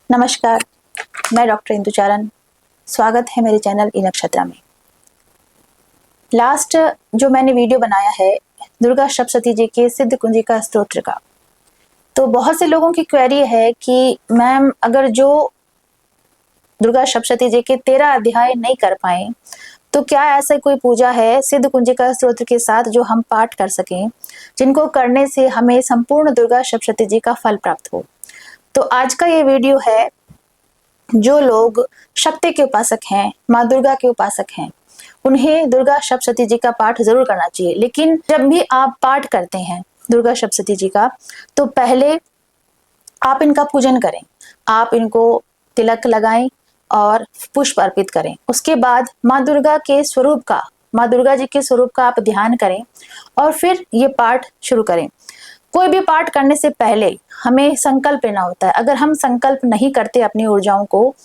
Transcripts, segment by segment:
नमस्कार, मैं डॉक्टर इंदुचारण। स्वागत है मेरे चैनल ई नक्षत्रा में। लास्ट जो मैंने वीडियो बनाया है दुर्गा सप्तशती जी के सिद्ध कुंजिका स्तोत्र का, तो बहुत से लोगों की क्वेरी है कि मैम अगर जो दुर्गा सप्तशती जी के 13 अध्याय नहीं कर पाए तो क्या ऐसा कोई पूजा है सिद्ध कुंजिका स्तोत्र के साथ जो हम पाठ कर सकें, जिनको करने से हमें संपूर्ण दुर्गा सप्तशती जी का फल प्राप्त हो। तो आज का ये वीडियो है, जो लोग शक्ति के उपासक हैं, माँ दुर्गा के उपासक हैं, उन्हें दुर्गा सप्तशती जी का पाठ जरूर करना चाहिए। लेकिन जब भी आप पाठ करते हैं दुर्गा सप्तशती जी का, तो पहले आप इनका पूजन करें, आप इनको तिलक लगाएं और पुष्प अर्पित करें। उसके बाद माँ दुर्गा के स्वरूप का, माँ दुर्गा जी के स्वरूप का आप ध्यान करें और फिर ये पाठ शुरू करें। कोई भी पाठ करने से पहले हमें संकल्प लेना होता है। अगर हम संकल्प नहीं करते अपनी ऊर्जाओं को,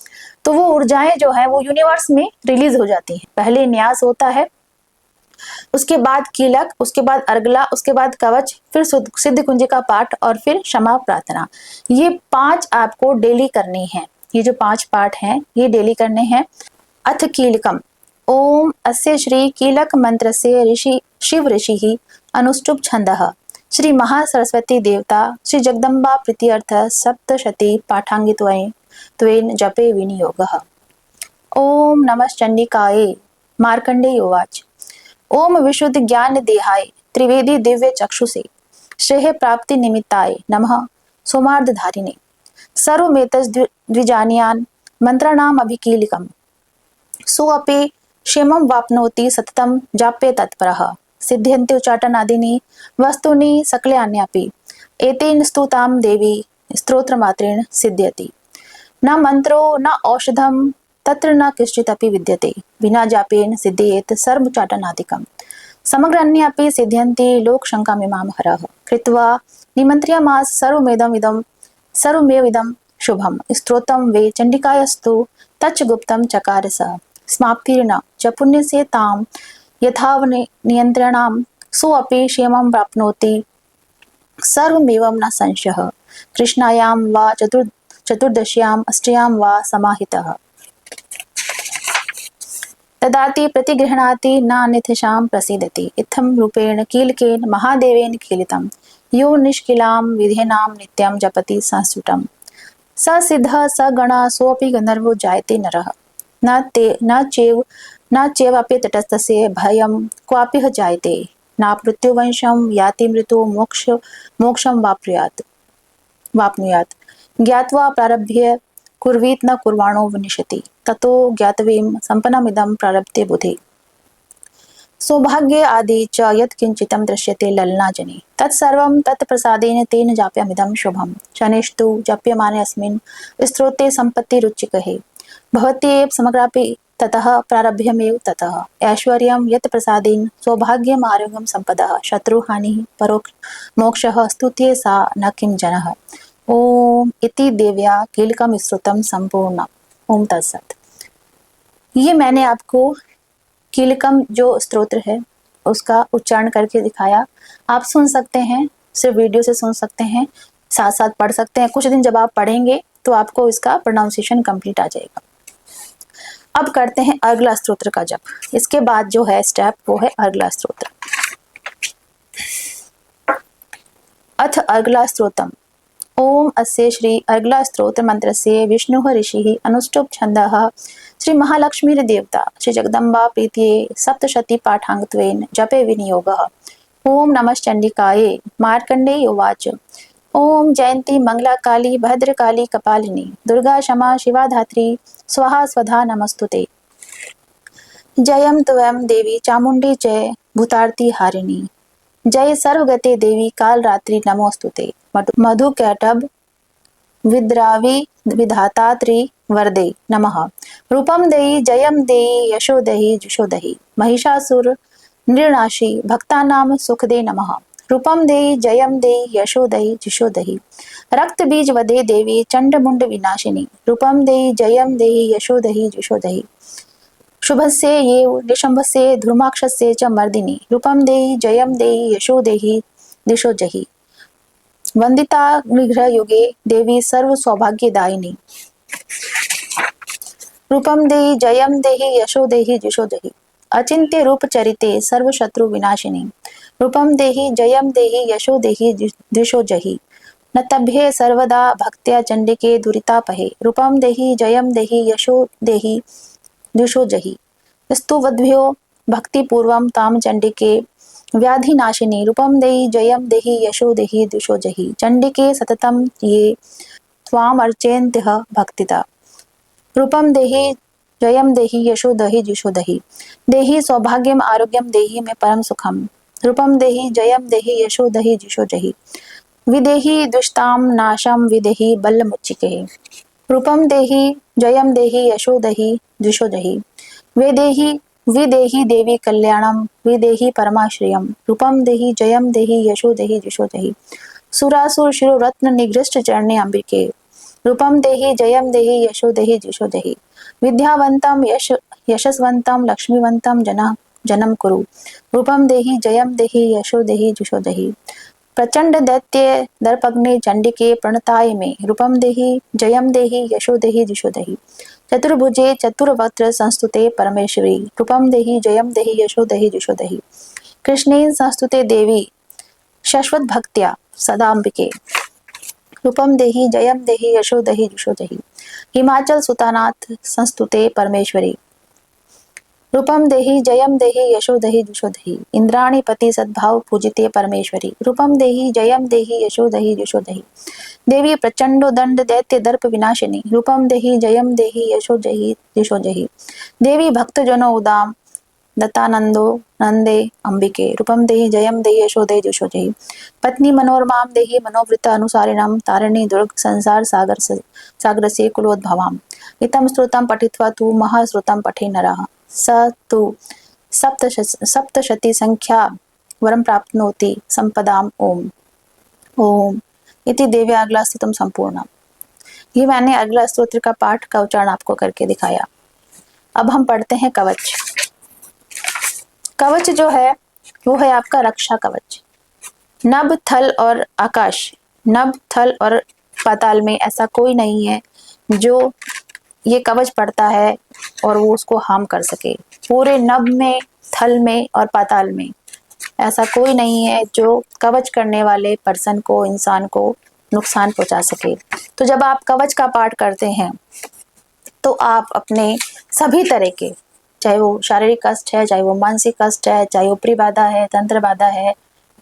तो वो ऊर्जाएं जो है वो यूनिवर्स में रिलीज हो जाती हैं। पहले न्यास होता है, उसके बाद कीलक, उसके बाद अर्गला, उसके बाद कवच, फिर सिद्ध कुंजिका पाठ और फिर क्षमा प्रार्थना। ये 5 आपको डेली करनी है। ये जो 5 पाठ हैं ये डेली करने हैं। अथ कीलकम ओम अस्य श्री कीलक मंत्र से ऋषि शिव ऋषि अनुष्टुप छंदः श्री महासरस्वती देवता श्री जगदम्बा प्रीत्यर्थ सप्तशती पाठांगित्वेन जपे विनियोगः। ओम नमश्चंडिकाये मार्कंडेय उवाच। ओम विशुद्ध ज्ञान देहाय त्रिवेदी दिव्य चक्षुषे श्रेय प्राप्ति निमित्ताय नमः सोमार्धधारिणे सर्वमेतद्विजानीयान् मंत्राणाम अभिकीलिकम् सोऽपि क्षेमं वाप्नोति सततं जाप्ये तत्परः सिद्ध्यन्ति उच्चाटनादीनि वस्तूनि सकल्यान्यापि एतेन स्तुतां देवी स्तोत्रमात्रेण सिद्ध्यति। न मंत्रो न औषधं तत्र न किंचिदपि विद्यते विना जापेन सिद्धयेत् सर्वोच्चाटनादिकम् समग्रान्यापि सिद्ध्यन्ति लोकशङ्कामिमां हरः कृत्वा निमन्त्र्यामास सर्वमेविदं शुभं स्तोत्रं वे चण्डिकायस्तु तच्च गुप्तं चकार सः समाप्तिर्न च पुण्यस्य तां यथावनियन्त्रणां सोऽपि क्षेमं प्राप्नोति सर्वमेवं न संशयः कृष्णायां वा चतुर्दश्याम् अष्टयां वा समाहितः ददाति प्रतिगृह्णाति नान्यथाशां प्रसीदति इत्थं रूपेण कीलकेन महादेवेन कीलितं यो निष्किलां विधेनां नित्यं जपति संस्तुतं स सिद्धः स गणः सोऽपि गन्धर्वो जायते नरः न चैवापि तटस्थस्य भयं क्वापि जायते नापमृत्युवंशं याति मृतो मोक्षं वाप्नुयात् ज्ञात्वा प्रारभ्य कुर्वीत न कुर्वाणो विनिशति ततो ज्ञातवेम संपन्नमिदं प्रारब्धे बुधे सौभाग्य आदि च यत् किंचितं दृश्यते ललनाजने तत्सर्वं तत्प्रसादेन तेन जाप्यमिदं शुभं शनेस्तु जाप्यमाने अस्मिन् स्तोत्रे सम्पत्तिरुच्चिकहे भवत्येव समग्रापि ततः प्रारभ्यमेव ततः ऐश्वर्यं यत् प्रसादेन सौभाग्यम् आरोग्यं संपदः शत्रुहानिः परोक्ष मोक्षः स्तुत्ये सा न किं जनः। ओम इति देव्या कीलकम स्तोत्रम संपूर्ण। ओम तत्सत। ये मैंने आपको कीलकम जो स्तोत्र है उसका उच्चारण करके दिखाया। आप सुन सकते हैं, सिर्फ वीडियो से सुन सकते हैं, साथ साथ पढ़ सकते हैं। कुछ दिन जब आप पढ़ेंगे तो आपको इसका प्रोनाउंसिएशन कंप्लीट आ जाएगा। अब करते हैं अर्गला स्तोत्र का जप। इसके बाद जो है स्टेप वो है अर्गला स्तोत्र। अथ अर्गला स्तोत्रम ओम अस्य श्री अर्गला स्तोत्र मंत्र से विष्णु ऋषि अनुष्टुप छंदः श्री महालक्ष्मी देवता श्री जगदम्बा प्रीत्यै सप्तशती पाठांगत्वेन जपे विनियोगः। ओम नमश्चंडिकाये मार्कंडेय उवाच। ओम जयंती मंगला काली भद्रकाली कपालिनी दुर्गा क्षमा शिवा धात्री स्वाहा स्वधा नमस्तुते। जयं त्वं देवी चामुंडी जय भूतार्ति हारिणी जय सर्वगते देवी काल रात्रि नमोस्तुते। मधुकैटभ विद्रावी विधातात्री वरदे नमः। रूपम देहि जयम देहि यशो देहि जुषो देहि महिषासुर नृणाशी भक्तानाम सुखदे नमः। रूपम देहि जयम देहि यशो देहि जुषो देहि रक्त बीज वधे देवी चंड मुंड विनाशिनी। रूपम देहि जयम देहि यशो देहि जुषो देहि शुभस्य ये निशंभस्य धूमाक्षस्य च मर्दिनी। रूपम देहि जयम देहि यशो देहि दिशो जहि वंदिता निग्रह युगे देवी सर्व सौभाग्यदायिनी। रूपम देहि जयम देहि यशो देहि जुषो देहि अचिंत्य रूप चरिते सर्व शत्रु विनाशिनी रूपम देहि जयम देहि यशो देहि जुषो जहि न तभ्ये सर्वदा भक्त्या चंडिके दुरितापहे रूपम देहि जयम देहि यशो देहि जुषो जहि स्तुवद्भ्यो भक्ति पूर्वम ताम चंडिके व्याधि नाशिनी रूपम देहि जयम देहि यशो देहि दुषो जहि चंडिके सततम ये त्वाम अर्चेन्त्यः भक्तिता रूपम देहि जयम देहि यशो देहि जुषो देहि सौभाग्यम आरोग्यम देहि में परम सुखम रूपम देहि जयम देहि यशो देहि जुषो जहि विदेहि दुष्टाम नाशम विदेहि बल्लमुच्चिके रूपम देहि जयम देहि यशो देहि जुषो जहि वेदेहि विदेहि देवी कल्याणम विदेहि परमाश्रियम रूपम देहि जयम देहि यशो देहि जुषो जहि सुरासुर शिरो रत्न निगृष्ट चरणे अंबिके रूपम देहि जयम देहि यशो देहि जुषो देहि विद्यावंतम यशस्वंतम लक्ष्मीवंतम जनम कुरु रूपम देहि जयम देहि यशो देहि जुषो देहि प्रचंड दैत्य दर्पग्ने चंडिके प्रणताय में रूपम देहि जयम देहि यशो देहि जुषो देहि चतुर्भुजे चतुर्वक्त्र संस्तुते परमेश्वरी रूपम देहि जयम देहि यशो देहि जुषो देहि कृष्णेन संस्तुते देवी शाश्वत भक्त्या सदांबिके रूपम देहि जयम देहि यशो देहि जुषो देहि हिमाचल सुतानाथ संस्तुते परमेश्वरी रूपम देहि जयम देहि यशो देहि जुषो देहि इंद्राणी पति सद्भाव पूजिते परमेश्वरी रूपम देहि जयम देहि यशो देहि जुषो देहि देवी प्रचंडो दंड दैत्य दर्प विनाशिनी रूपम देहि जयम देहि यशो देहि जुषो देहि देवी भक्त जनो उदाम दत्तानंदो नंदे अंबिके रूपम देहि जयम देहि यशो देहि जुषो देहि पत्नी मनोरमाम देहि मनोवृत्त अनुसारिणम तारिणी दुर्ग संसार सागर से कुलोद्भवाम इतम श्रुतम पठित्वा तु महाश्रुतम पठे नरः स तु सप्तशती संख्या वरम प्राप्नोति संपदाम ओम ओम इति देवी अगला स्तोत्रम संपूर्ण। ये मैंने अगला स्तोत्र का पाठ का उच्चारण आपको करके दिखाया। अब हम पढ़ते हैं कवच। कवच जो है वो है आपका रक्षा कवच। नभ थल और आकाश, नभ थल और पाताल में ऐसा कोई नहीं है जो ये कवच पढ़ता है और वो उसको हार्म कर सके। पूरे नभ में, थल में और पाताल में ऐसा कोई नहीं है जो कवच करने वाले पर्सन को, इंसान को नुकसान पहुंचा सके। तो जब आप कवच का पाठ करते हैं तो आप अपने सभी तरह के, चाहे वो शारीरिक कष्ट है, चाहे वो मानसिक कष्ट है, चाहे ऊपरी बाधा है, तंत्र बाधा है,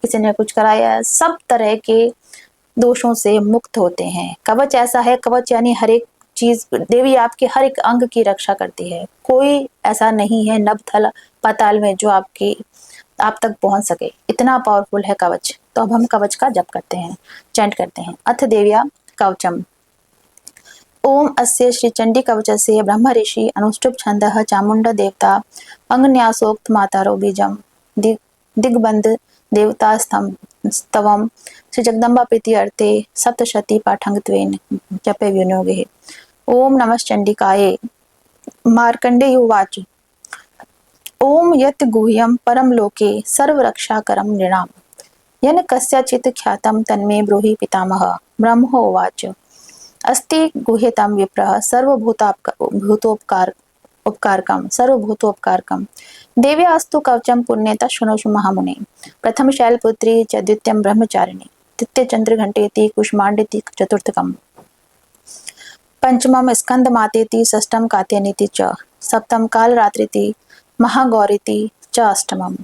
किसी ने कुछ कराया है, सब तरह के दोषों से मुक्त होते हैं। कवच ऐसा है, कवच यानी हर एक चीज, देवी आपके हर एक अंग की रक्षा करती है। कोई ऐसा नहीं है नभ थल पाताल में जो आप तक पहुंच सके, इतना पावरफुल है कवच। तो अब हम कवच का जप करते हैं, चैंट करते हैं। अथ देव्या कवचम। ओम अस्य श्री चंडी कवचस्य ब्रह्म ऋषि अनुष्टुप छंदः चामुंड देवता अंगन्यासोक्त मातारो बीजम दिग्बंध देवता स्तवम श्री जगदम्बा प्रीति अर्थे सप्तशती पाठंगत्वेन जपे विनियोगे। ओम नमश्चंडिकाये। मार्कंडेय उवाच ओम यत् गुह्यं परम लोके सर्वरक्षाकरं नृणाम् यन कस्यचित् ख्यातं तन्मे ब्रूहि पितामह। ब्रह्मोवाच अस्ति गुह्यतं विप्रः सर्वभूतोपकारकं देव्यास्तु कवचं पुण्यतः शृणोषु महामुने। प्रथम शैलपुत्री च द्वितीयं ब्रह्मचारिणी तृतीय चंद्रघंटेति कुष्मांडेति चतुर्थकम् पंचमं स्कंदमातेति षष्ठं कात्यायनीति च सप्तम कालरात्रिति महागौरीति च अष्टमम्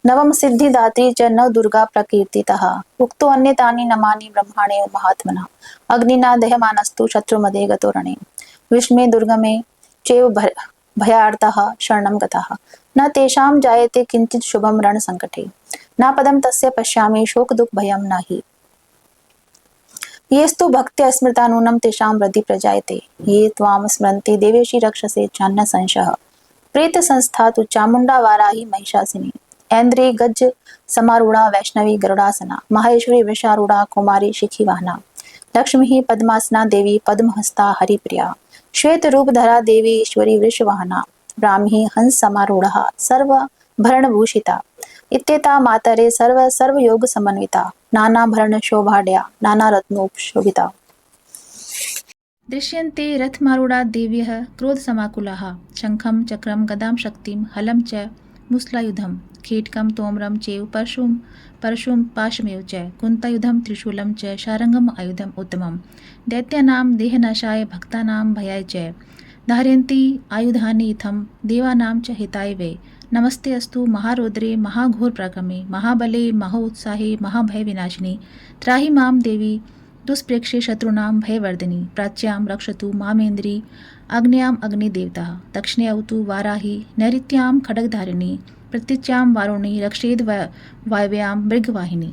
नवम सिद्धिदात्री च नव दुर्गा प्रकीर्तितः उक्तो अन्यतानि नमानि ब्रह्माणे महात्मनः अग्निना दह्यमानस्तु शत्रुमदे गतो रणे विष्मे दुर्गमे चैव भयार्तः शरणं गतः न तेषां जायते किंचित् शुभं रण संकटे न पदं तस्य पश्यामि शोक दुख भयं नहि येस्तु भक्त्या स्मृता नूनं तेषां वृद्धि प्रजायते ये त्वां स्मरन्ति देवेशी रक्षसे चान्न संशयः। प्रेत संस्था तु चामुंडा वाराही महिषासिनी ऐन्द्री गज समारूढ़ा वैष्णवी गरुड़ासना माहेश्वरी वृषारूढ़ा कुमारी शिखी वाहना लक्ष्मी पद्मासना देवी पद्महस्ता हरिप्रिया श्वेत रूपधरा देवी ईश्वरी वृषवाहना ब्राह्मी हंस समारूढ़ा सर्व भरणभूषिता इत्येता मातरे सर्व योग समन्विता नाना भरण शोभाढ्या नाना रत्नोपशोभिता। दृश्यन्ते रथमारूढा देव्यः क्रोधसमाकुलाः शङ्खं चक्रं गदां शक्तिं हलं च मुसलायुधं खेटकं तोमरं चैव परशुं पाशमेव च कुन्तायुधं त्रिशूलं च शारङ्गम् आयुधम् उत्तमं दैत्यानां देहनाशाय भक्तानां भयाय च धारयन्ति आयुधानि इत्थं देवानां च हिताय वै नमस्ते अस्तु महारौद्रे महाघोरपराक्रमे महाबले महोत्साहे महाभयविनाशिनी त्राहि मां देवी दुष्प्रेक्षे शत्रूणां भयवर्धिनी प्राच्यां रक्षतु मामेन्द्री आग्नेयाम् अग्निदेवता दक्षिणे अवतु वाराही नैऋत्यां खड्गधारिणी प्रतीच्यां वारुणी रक्षेद् वायव्यां मृगवाहिनी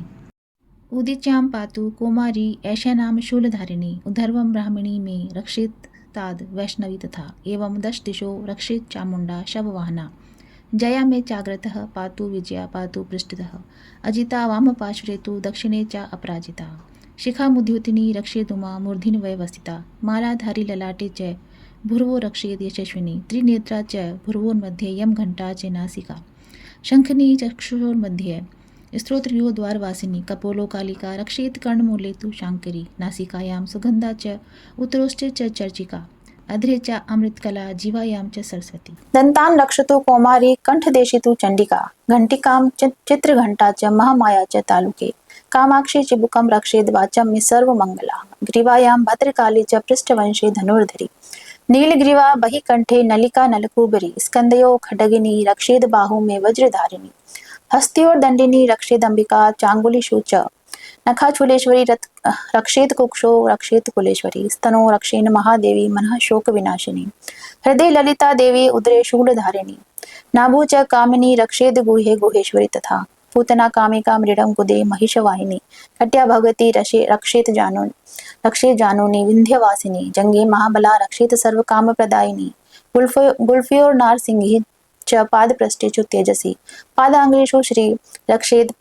उदीच्यां पातु कौमारी ऐशानां शूलधारिणी उद्धर्वं ब्राह्मणी मे रक्षेत् ताद् वैष्णवी तथा एवं दश दिशो रक्षेत् चामुण्डा शववाहना जया मे चाग्रतः पातु विजया पातु पृष्ठतः अजिता वामपार्श्वे तु दक्षिणे च अपराजिता शिखामुद्योतिनी रक्षेदुमा मूर्धिनि व्यवस्थिता मालाधारी ललाटे च भुर्वो रक्षेद यशस्विनी त्रिनेत्रा च भुर्वोर्मध्ये यम घण्टा च नासिका शङ्खनी चक्षुषोर्मध्ये स्तोत्रियो द्वारवासिनी कपोलो कालिका रक्षेत कर्णमूले तु शाङ्करी नासिकायां सुगन्धा च उत्तरोष्टे च चर्चिका अध्रे च अमृतकला जीवायां च सरस्वती दन्तान् रक्षतु कौमारी कण्ठदेशे तु चण्डिका घण्टिकां चित्रघण्टा च महामाया च तालुके कामाक्षी चिबुकं रक्षेद वाचं मे सर्वमङ्गला ग्रीवायां भद्रकाली च पृष्ठवंशे धनुर्धरी नीलग्रीवा बहिकण्ठे नलिका नलकूबरी स्कन्दयो खड्गिनी रक्षेद बाहु मे वज्रधारिणी हस्त्योर्दण्डिनी रक्षेदम्बिका चाङ्गुलिषु च नखाचूलेश्वरी रक्षेत कुक्षो रक्षेत कुलेश्वरी स्तनो रक्षेन महादेवी मनः शोकविनाशिनी हृदय ललिता देवी उदरे शूलधारिणी नाभु च कामिनी रक्षेद गुहे गुहेश्वरी तथा पूतना कामिका मृडं कुदे महिषवाहिनी कट्या भगवती रक्षेत जानूनि विन्ध्यवासिनी जंगे महाबला रक्षेत सर्वकामप्रदायिनी गुल्फ्योर नारसिंही च पादपृष्ठे च तेजसी पादांग्रेषु श्री रक्षेत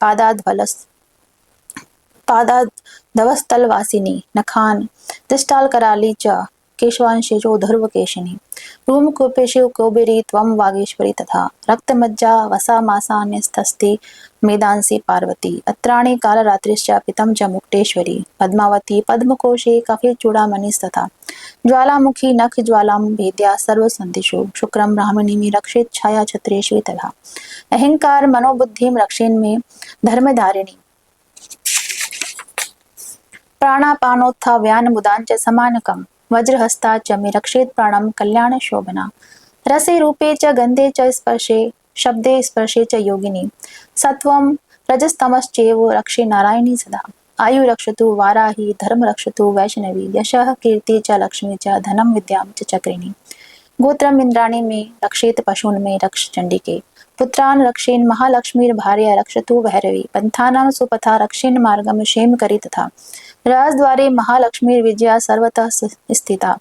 पादाधवस्तलवासिनी नखान दृष्टालकराली च केशवांशे च ऊर्ध्वकेशिनी रूमकूपेषु कौबेरी त्वं वागेश्वरी तथा रक्तमज्जा वसामासान्यस्तस्ति मेदांसी पार्वती अत्राणि कालरात्रिश्च पितं च मुक्तेश्वरी पद्मावती पद्मकोशे कफिचूडामणिस्तथा ज्वालामुखी नख ज्वालां भेद्या सर्वसन्धिषु शुक्रं ब्राह्मणीं रक्षेत् छाया छत्रेषु तथा अहंकार मनोबुद्धिं रक्षेन्मे धर्मधारिणी प्राणापानोत्था व्यानमुदाञ्च समानकम् वज्रहस्ता च मे रक्षेत् प्राणं कल्याणशोभना रसे रूपे च गन्धे च स्पर्शे शब्दे स्पर्शे च योगिनी सत्वं रजस्तमश्चैव रक्षे नारायणी सदा आयु रक्षतु वाराही धर्म रक्षतु वैष्णवी यशः कीर्ति च लक्ष्मी च धनं विद्यां च चक्रिणी गोत्रम् इन्द्राणी मे रक्षेत पशून् मे रक्ष चण्डिके पुत्रान् रक्षेन् महालक्ष्मीर्भार्या रक्षतु भैरवी पन्थानां सुपथा रक्षेन् मार्गं क्षेमकरी तथा राजद्वारे महालक्ष्मीर्विजया सर्वतः स्थिता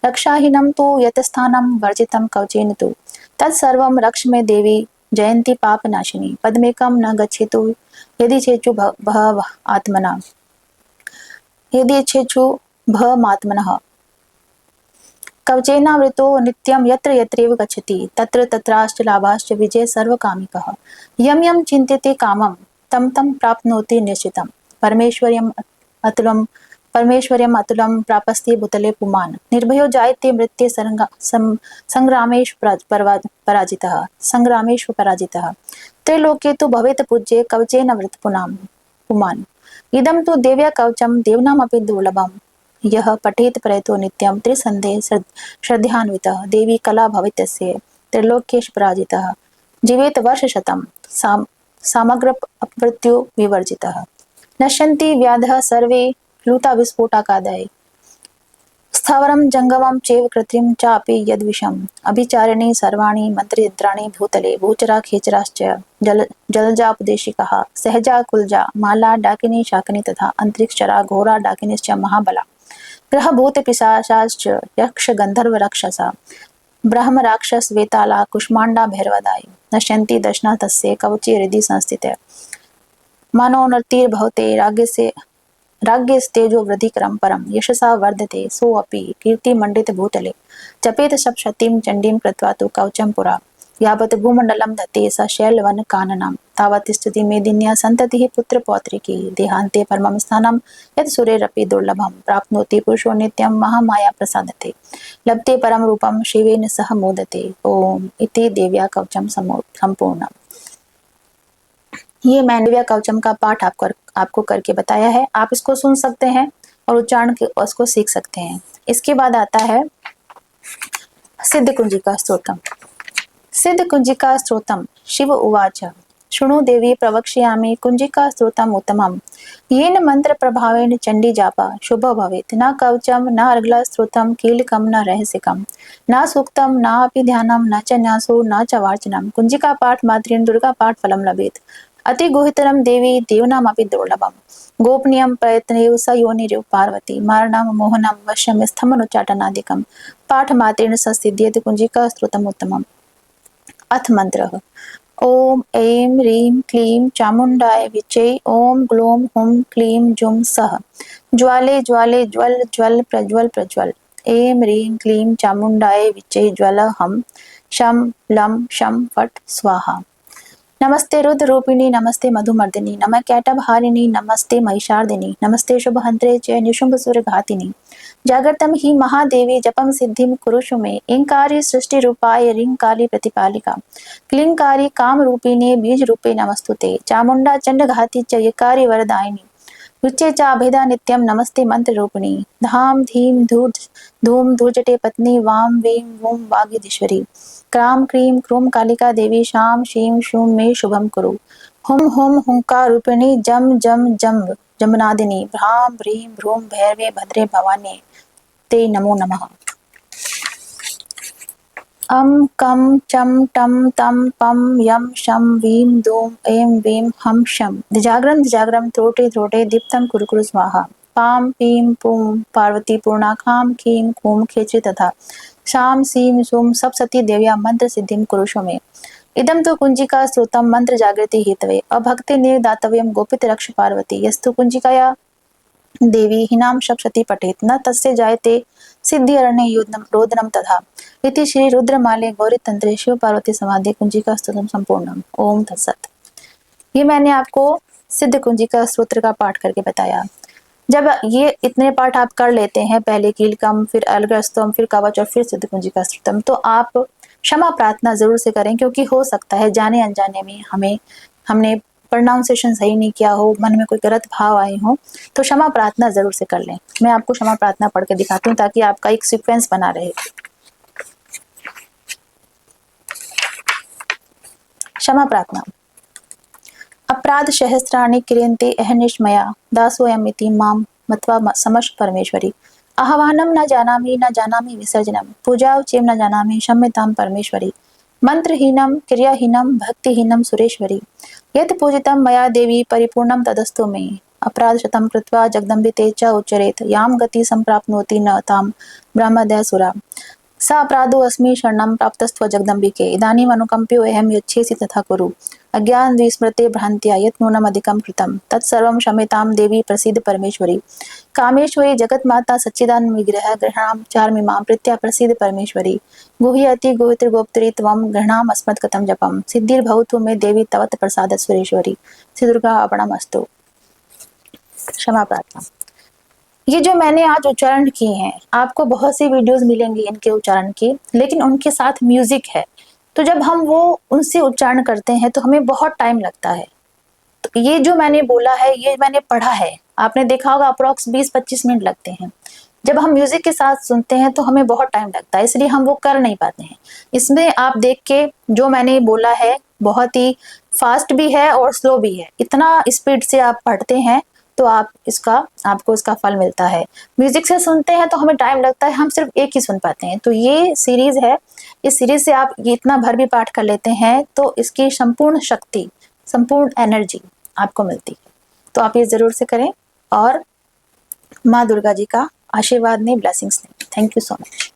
रक्षाहीनं तु यतस्थानं वर्जितं कवचेन तु तत्सर्वं रक्ष मे देवी जयन्ती पापनाशिनी पद्मेकं न गच्छेतु यदि चेचु भव आत्मना यदि चेचु भमात्मनः कवचेनावृतो नित्यं यत्र यत्रैव गच्छति तत्र तत्राश्च लाभाश्च विजय सर्वकामिकः यं यं चिन्त्यते कामं तं तं प्राप्नोति निश्चितं परमेश्वर्यम् अतुलं प्रापस्ति भूतले पुमान् निर्भयो जायते मृत्ये संग्रामेषु पराजितः त्रैलोक्ये तु भवेत् पूज्ये कवचेन पुमान् इदं तु देव्या कवचं देवनामपि दुर्लभम् यः पठेत् प्रयतो नित्यं त्रिसन्धे श्रद्धान्वितः देवी कला भवितस्य त्रिलोक्येषु पराजितः जीवेत वर्षशतं समग्र अपमृत्यु विवर्जितः नश्यन्ति व्याधः सर्वे लूता विस्फोटाकादये स्थावरं जङ्गमं चैव कृत्रिं चापि यद्विषम् अभिचारिणी सर्वाणि मन्त्रयन्त्राणि भूतले भूचरा खेचराश्च जलजापदेशिकाः सहजा कुलजा माला डाकिनी शाकिनी तथा अंतरिक्षरा घोरा डाकिनीश्च महाबला ग्रहभूतपिशाचाश्च यक्ष गन्धर्व रक्षसा ब्रह्म राक्षस वेताला कुष्मांडा भैरवदायी नश्यन्ति दशना तस्य कवचे हृदि संस्थिते मनोनर्तिर्भवते राज्ञस्तेजो वृद्धिकरं परं यशसा वर्धते सोऽपि कीर्तिमण्डित भूतले जपेत सप्तशतीं चण्डीं कृत्वा तु कवचं पुरा यावत् भूमण्डलं धत्ते स शैलवन काननम् तावत् तिष्ठति मेदिन्या सन्ततिः पुत्रपौत्रिकी देहान्ते परमं स्थानं यत् सूरेरपि दुर्लभं प्राप्नोति पुरुषो नित्यं महामाया प्रसादते लभते परम रूपम शिवेन सह मोदते। ओम इति देव्या कवचम संपूर्णम। ये मैंने दिव्या कवचम का पाठ आपको करके बताया है। आप इसको सुन सकते हैं और उच्चारण के उसको सीख सकते हैं। इसके बाद आता है सिद्ध कुंजिका स्तोत्रम। सिद्ध कुंजिका स्तोत्रम। शिव उवाच शृणु देवी प्रवक्ष्यामि कुंजिका स्तोत्रम उत्तमम् येन मंत्र प्रभावेन चंडी जापा शुभ भवेत् न कवचम न अर्गला स्तोत्रम कीलकम न रहस्यकम न सूक्तम न अपि ध्यानम न च न्यासो न च वाचनम कुंजिका पाठ मात्रेण दुर्गा पाठ फलम लभेत् अति गुहितरम देवी देवनामपि दुर्लभम गोपनीयम प्रयत्नेव स योनिरेव पार्वती मारणम मोहनम वश्यम स्तमनुच्चाटनादिकम पाठ मात्रेण संसिद्ध्येत कुंजिका स्तोत्रम उत्तमम्। अथ मंत्र ओम ऐं ह्रीं क्लीं चामुंडाय विचे ओम ग्लूम हुम क्लीं जुम सः ज्वाले ज्वाले ज्वल ज्वल प्रज्वल प्रज्वल ऐं ह्रीं क्लीं चामुंडाय विचे ज्वल हम शम लं शम फट स्वाहा। नमस्ते रुद्र रूपिणी नमस्ते मधुमर्दिनी नमः कैटभहारिणी नमस्ते महिषार्दिनी नमस्ते शुभहंत्रे च निशुंभसुर घातिनी जागृतम ही महादेवी जपम सिद्धिम कुरुषु मे इंकारी सृष्टि रूपाय रिंकाली प्रतिपालिका क्लिंकारी काम रूपिणे बीज रूपे नमस्तुते चामुंडा चंड घाती च यकारी वरदायिनी विच्चे चा भेदा नित्यम नमस्ते मंत्र रूपिणी धाम धीम धूम धूर्जटे पत्नी वाम वीं वूम वागीधीश्वरी क्राम क्रीम क्रूम कालिका देवी शाम शीम शूम मे शुभम कुरु हुम हुम हुंकार रूपिणी जम जम जम्ब जमनादिनी भ्राम भ्रीम भ्रूम भैरवे भद्रे भवानी ते नमो नमः। अम कम चम टम तम पम यम शम वीम दूम ऐं वीम हम शम जागरम त्रोटे त्रोटे दीप्तम कुरु स्वाहा पाम पीम पूम पार्वती पूर्णा खाम खीम खूम खेचरी तथा शाम सीम सूम सब सती देव्या मंत्र सिद्धिम कुरुषो मे इदम तो कुंजिका स्तोत्रम मंत्र जागृति हेतवे अभक्ति निर्दातव्यम गोपित रक्ष पार्वती यस्तु कुंजिकाया देवी हिनाम सप्तशती पठेत न तस्य जायते सिद्धि अरण्य रोदनम तथा इति श्री रुद्रमाले गौरी तंत्रे शिव पार्वती समाधि कुंजिका स्तोत्रम संपूर्णम। ओम तत्सत। ये मैंने आपको सिद्ध कुंजिका स्तोत्र का पाठ करके बताया। जब ये इतने पाठ आप कर लेते हैं, पहले कीलकम फिर अलग्रस्तम फिर कवच और फिर सिद्ध कुंजिका स्तोत्रम, तो आप क्षमा प्रार्थना जरूर से करें, क्योंकि हो सकता है जाने अनजाने में हमने प्रोनाउंसिएशन सही नहीं किया हो, मन में कोई गलत भाव आए हो, तो क्षमा प्रार्थना जरूर से कर लें। मैं आपको क्षमा प्रार्थना पढ़ के दिखाती हूँ ताकि आपका एक सीक्वेंस बना रहे। क्षमा प्रार्थना। अपराध सहस्राणि क्रियन्ते अहर्निशमया दासोऽयमिति मां मत्वा समस्त परमेश्वरी आह्वानं न जानामि विसर्जनम पूजा चेम न जानामि क्षम्यतां परमेश्वरी मंत्रहीनम क्रियाहीनम भक्तिहीनम सुरेश्वरी यत् पूजितं मया देवी परिपूर्णं तदस्तु मे अपराध शतं कृत्वा जगदम्बिते च उच्चरेत यां गति संप्राप्नोति न तां ब्रह्मदयसुरा स अपराधो अस्मि शरणं प्राप्तस्त्व जगदम्बिके इदानीम् अनुकंप्यो अहं यच्छेसि तथा कुरु अज्ञान विस्मृते भ्रान्त्या यत् नूनम् अधिकं कृतं तत्सर्वं क्षम्यतां देवी प्रसीद परमेश्वरी कामेश्वरी जगन्माता सच्चिदानंद विग्रह ग्रहणाम चार्मिमां प्रीत्या प्रसीद परमेश्वरी गुह्यति गोवित्रगोप्तरी त्वं ग्रहणाम अस्मत् कथं जपम सिद्धिर्भवतु मे देवी तवत् प्रसाद सुरेश्वरी श्री दुर्गा अर्पणमस्तु। क्षमा प्रार्थना। ये जो मैंने आज उच्चारण किए हैं, आपको बहुत सी वीडियोस मिलेंगी इनके उच्चारण की, लेकिन उनके साथ म्यूजिक है, तो जब हम वो उनसे उच्चारण करते हैं तो हमें बहुत टाइम लगता है। तो ये जो मैंने बोला है, ये मैंने पढ़ा है, आपने देखा होगा अप्रोक्स 20-25 मिनट लगते हैं। जब हम म्यूजिक के साथ सुनते हैं तो हमें बहुत टाइम लगता है, इसलिए हम वो कर नहीं पाते हैं। इसमें आप देख के जो मैंने बोला है बहुत ही फास्ट भी है और स्लो भी है। इतना स्पीड से आप पढ़ते हैं तो आपको इसका फल मिलता है। म्यूजिक से सुनते हैं तो हमें टाइम लगता है, हम सिर्फ एक ही सुन पाते हैं। तो ये सीरीज है, इस सीरीज से आप ये इतना भर भी पाठ कर लेते हैं तो इसकी संपूर्ण शक्ति, संपूर्ण एनर्जी आपको मिलती है। तो आप ये जरूर से करें और माँ दुर्गा जी का आशीर्वाद ने, ब्लेसिंग्स ने। Thank you so much.